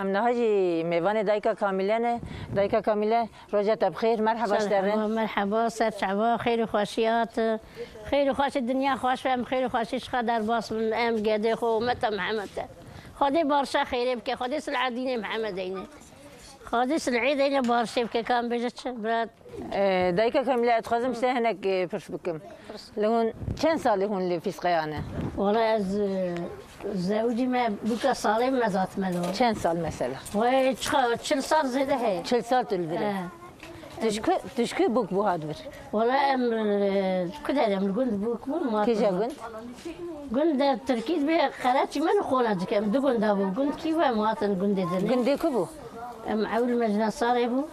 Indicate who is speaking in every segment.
Speaker 1: منهاجي ميوان دايكا كاملة دايكا كاملة رجعت بخير مرحبا اشترين
Speaker 2: مرحبا سرچعبا خير وخوشيات خير وخوش الدنيا خوش فهم خير وخوشيش خدر باص من ام قاده خو متى محمد خدي بارشا خير بك خدي العدينه محمدين خدي العيدين بارشا بك كان بيجت برات
Speaker 1: دايكا كاملة اتخازم هناك فرش بكم لهون كم سال هون اللي في سقيانة
Speaker 2: والله از زوجي ما بك صالح ما ذات ملو
Speaker 1: كم سال مثلا
Speaker 2: وي شل صار زيده هي
Speaker 1: شل سال تلبري تشكي بوك بو هادبر
Speaker 2: والله ام كده ام قلت بوك مو ما
Speaker 1: كيجا قلت
Speaker 2: قلت التركيز به خلاتي من خونه دك ام دقون دابو قلت كيف مواطن قلت دني
Speaker 1: قلت ديكو بو
Speaker 2: ام عول مجنى صار يبو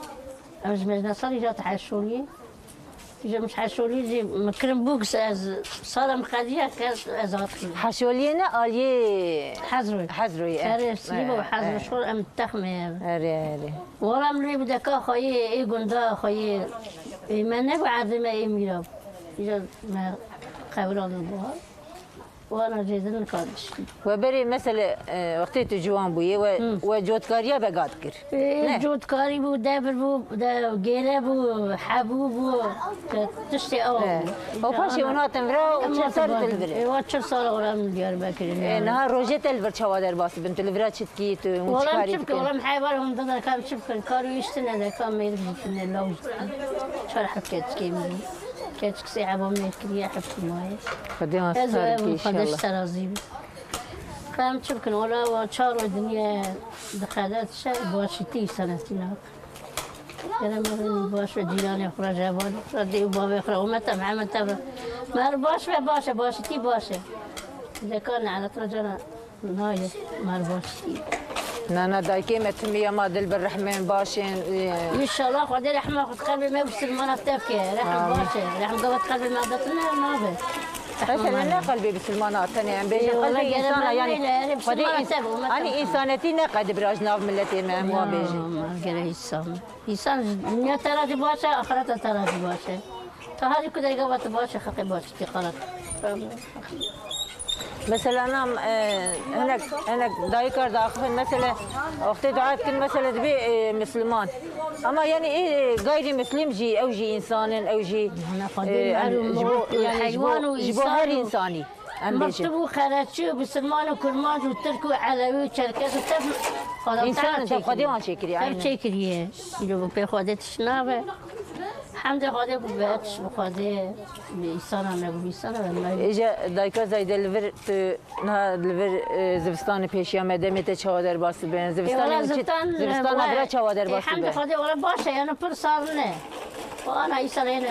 Speaker 2: ام مجنى صار جات حشولي جا مش حشولي جي مكرم بوكس از صار مخديه كاس ازات
Speaker 1: حشولينا الي حزروي
Speaker 2: اري سيبو حزر شو ام تخمه
Speaker 1: اري
Speaker 2: والله من بدك اخوي اي قندا اخوي ما نبغى عزمه اي ميراب جا ما خبران البوها وانا جيدن كادش
Speaker 1: وبري مثلا وقت تجوان بويه وجودكاريا بقاد كر
Speaker 2: جودكاري بو دابر بو جيله بو حبو بو تشتي اول
Speaker 1: وفاشي ونها تمرا وتشسر تلبري
Speaker 2: واتشر صار ولا من ديار بكر
Speaker 1: نهار روجه تلبر شوادر باس بنت البرا تشتكي
Speaker 2: ولا شفك ولا محايبرهم ضد كان شفك كارو يشتنا ذا كان ما يرجع من اللوج شرح حكيت كيمي كيتك ساعة من الكريه حفظ ماي
Speaker 1: خديها صار ان شاء الله
Speaker 2: ترازيب كان تشبكن ولا وشارو الدنيا دخلت شيء بواشتي سنتين انا ما باش جيراني اخرى جابوني ردي وبابي اخرى ومتى مع ما باش باشتي باشا اذا كان على رجل نايل ما باشتي
Speaker 1: نانا دايكي متمية ما دل بالرحمن باشين
Speaker 2: ان شاء الله خدي رحمه خد قلبي ما يوصل ما نفتكي رحم باشا رحم قوت قلبي ما دتنا ما به
Speaker 1: أنا قلبي بسلمانات ثانية عم بيجي قلبي إنسانة يعني خدي أنا إنسانتي نقد براجنا ملتي ما هو بيجي
Speaker 2: ما قال إنسان دنيا تراجي باشا آخرته تراجي باشا فهذه كده قوت باشا خقي باشا تقالت
Speaker 1: مثلا أنا هناك دايكر داخل مثلا وقت دعاء كل مثلا تبي مسلمان أما يعني إيه غير مسلم جي أو جي إنسان أو جي
Speaker 2: حيوان
Speaker 1: وإنسان إنساني
Speaker 2: مكتوب خرجوا بسلمان وكرمان وترك وعلوي وشركات
Speaker 1: إنسان شو قديم شكري
Speaker 2: يعني شكري لو بيخدت شنابه الحمد لله خدي ببيتش وخدي بإنسان أنا بإنسان أنا
Speaker 1: إجا دايكا زايد الفر نه الفر زبستان پیشیا مدام تشهادر باس بین زبستان برا چهادر باس
Speaker 2: الحمد لله خدي ولا باشه أنا فرصارنه وأنا إنسان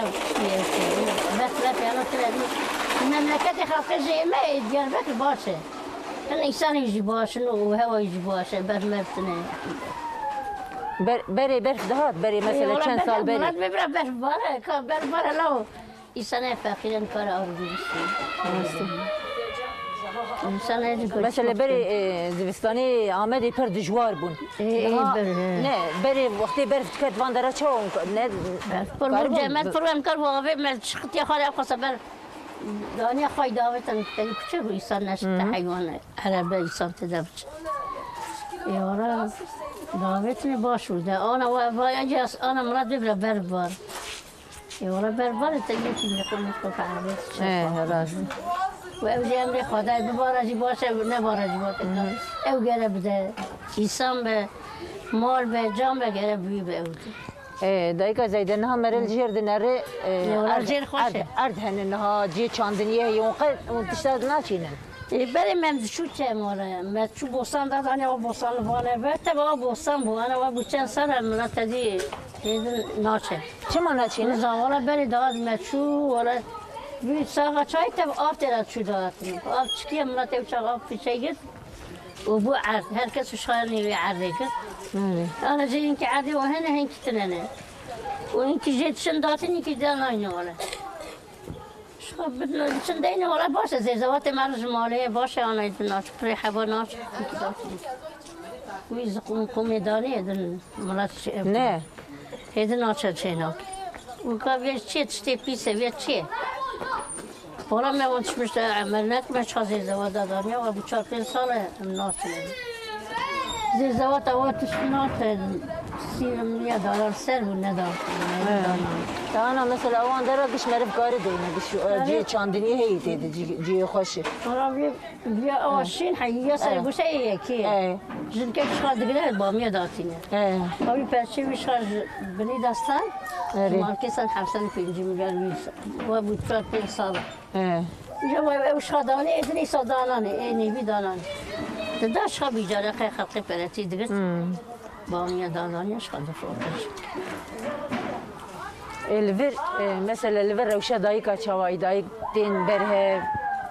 Speaker 2: بس أنا كلامي المملكة خلق ما يدير بك باشه الإنسان يجي باشه وهو يجي باشه بس ما بتنه
Speaker 1: بري برف دهات بري مثلا كم سال بري
Speaker 2: مرات ببرا برف باره كان برف باره لو إنسان فقيرا كار أرضي إنسان
Speaker 1: مثلا بري زبستاني آمدی پر دجوار بون نه بري وقتی برف کت وان داره چه نه
Speaker 2: پر جمعت پر هم کار واقعی مرد شخصی خاله خاصه بر دنیا خواهی داوتن تنی کچه رو إنسان نشد حیوان عربه إنسان تدبچ یارا داوتني باشو ده انا واجي انا مرات ببرا بربر يورا بربر تجيك اللي كل مشكوك عربي
Speaker 1: ايه راسي
Speaker 2: واوجي امري خداي ببارجي باشه نبارجي باشه او قرب ده انسان به مال به جام به قرب بي به
Speaker 1: ايه دايكا زيدنها مرل جيرد نري ارد هن انها جي چاندنيه يونقد وتشتغل ناشينن
Speaker 2: بله من شو چه ماره من شو بوسان داد آنیا و بوسان وانه بهت با بوسان بو آنها و بوچن سر من تدی چیز ناچه
Speaker 1: چه ما ناچه نه
Speaker 2: زاولا بله داد من شو ولا بی ساقا چای تب آب تراد شو داد آب چکی من تب چاق آب پیچه گرد و بو عرض هر کس شاید نیوی عرضه کرد آن جی اینکه عرضه و هنه هنگی تننه و اینکه جیتشن داتنی که دان آینه ولا چون دینه ولی باشه زیزوات مرز ماله باشه آنها ناچ پری حبا ناچ ویز قومی دانی دن ملت
Speaker 1: نه
Speaker 2: هیدن ناچه چه ناک و که ویش چیه تشتی پیسه ویش چیه ولی من وانش مشته عمل نکمش خواهد زیزوات دادانی و بچار 5 ساله ناچه زي زوات أوات شنات $100 سر والندار.
Speaker 1: أنا مثلا أوان درا قش معرف قاري دينا قش جي چاندني هي تيد جي خوش.
Speaker 2: رابي بيا أوشين حقيقة سر بوش أيه كي. جن كيف شغال دقيقة بامية داتينه. رابي بتشي بيشغال بني داستان. ما كيسان حسن في الجمال وبتفرق في الصالة. جوا وش خداني إدري صداناني إني بداناني. تداش خبي جاري خلقي فرتي دقت. بامية داناني إيش خد فوقش.
Speaker 1: الفر مثلا الفر وش دايكا شواي دايك تين بره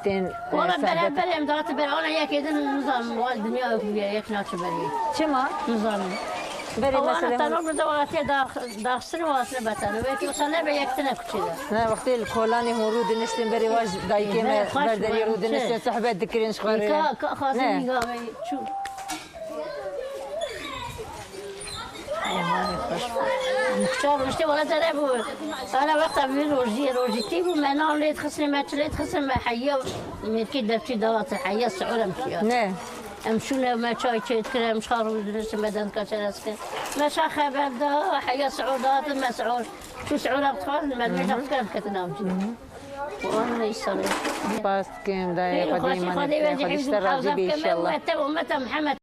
Speaker 1: تين.
Speaker 2: والله بره مدات بره أنا يكيد النظام والدنيا يكناش بري.
Speaker 1: شما؟
Speaker 2: نظام.
Speaker 1: بري مثلا.
Speaker 2: أنا تنور بدواتي داخل واسنة بتر ويك وصلنا بيكتنا كتير.
Speaker 1: لا وقت الكولاني هورود نستن بري واج دايكي ما بردر يرود نستن صحبة ذكرين شخاري.
Speaker 2: خاصني قامي شو. مكتوب مشتي ولا تلعبوا أنا وقت أبي روجي تيبو ما نام ليت خسر ما تليت خسر ما حيا من كده في دوات الحياة سعورة مشيا
Speaker 1: نه
Speaker 2: أمشونا ما شاي شيء كلام مش خارج درس مدن كشرسك ما شاخ بعد حياة سعودات ما سعود شو سعودة بتخال ما بيجي كلام كتنام وأنا يصير
Speaker 1: باست كم داي قديما خديش تراجبي إن شاء الله.
Speaker 2: ومتى محمد